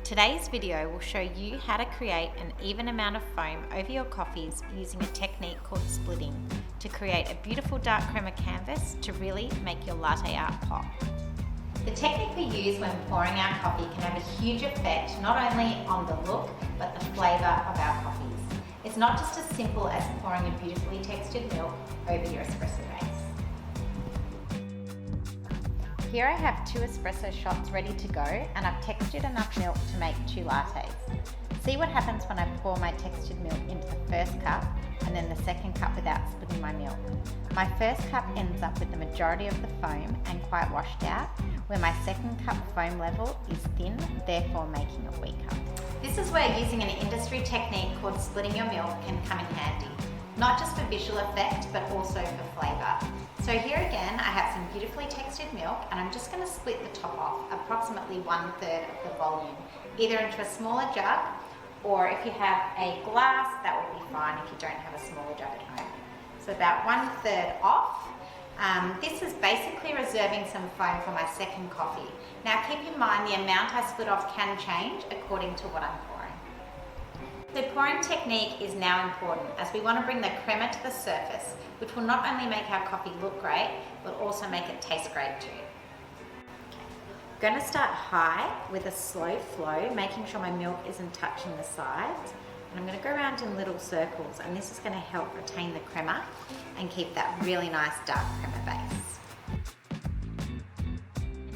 Today's video will show you how to create an even amount of foam over your coffees using a technique called splitting to create a beautiful dark crema canvas to really make your latte art pop. The technique we use when pouring our coffee can have a huge effect not only on the look but the flavour of our coffees. It's not just as simple as pouring a beautifully textured milk over your espresso base. Here I have 2 espresso shots ready to go, and I've textured enough milk to make 2 lattes. See what happens when I pour my textured milk into the first cup and then the second cup without splitting my milk. My first cup ends up with the majority of the foam and quite washed out, where my second cup foam level is thin, therefore making it weaker. This is where using an industry technique called splitting your milk can come in handy, not just for visual effect but also for flavour. So here again I have some beautifully textured milk, and I'm just going to split the top off approximately 1/3 of the volume, either into a smaller jug, or if you have a glass that will be fine if you don't have a smaller jug at home. So about 1/3 off. This is basically reserving some foam for my second coffee. Now keep in mind the amount I split off can change according to what I'm pouring. The pouring technique is now important as we want to bring the crema to the surface, which will not only make our coffee look great, but also make it taste great too. I'm going to start high with a slow flow, making sure my milk isn't touching the sides. And I'm going to go around in little circles, and this is going to help retain the crema and keep that really nice dark crema base.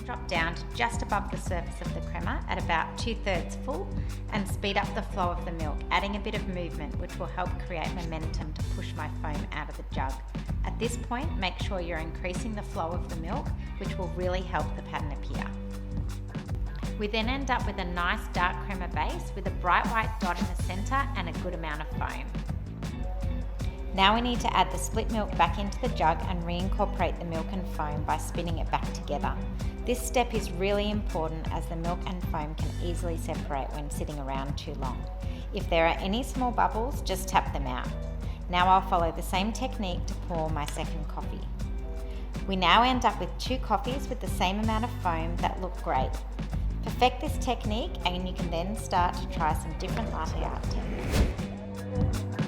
Drop down to just above the surface of the crema at about 2/3 full and speed up the flow of the milk, adding a bit of movement which will help create momentum to push my foam out of the jug. At this point, make sure you're increasing the flow of the milk, which will really help the pattern appear. We then end up with a nice dark crema base with a bright white dot in the centre and a good amount of foam. Now we need to add the split milk back into the jug and reincorporate the milk and foam by spinning it back together. This step is really important as the milk and foam can easily separate when sitting around too long. If there are any small bubbles, just tap them out. Now I'll follow the same technique to pour my second coffee. We now end up with 2 coffees with the same amount of foam that look great. Perfect this technique and you can then start to try some different latte art techniques.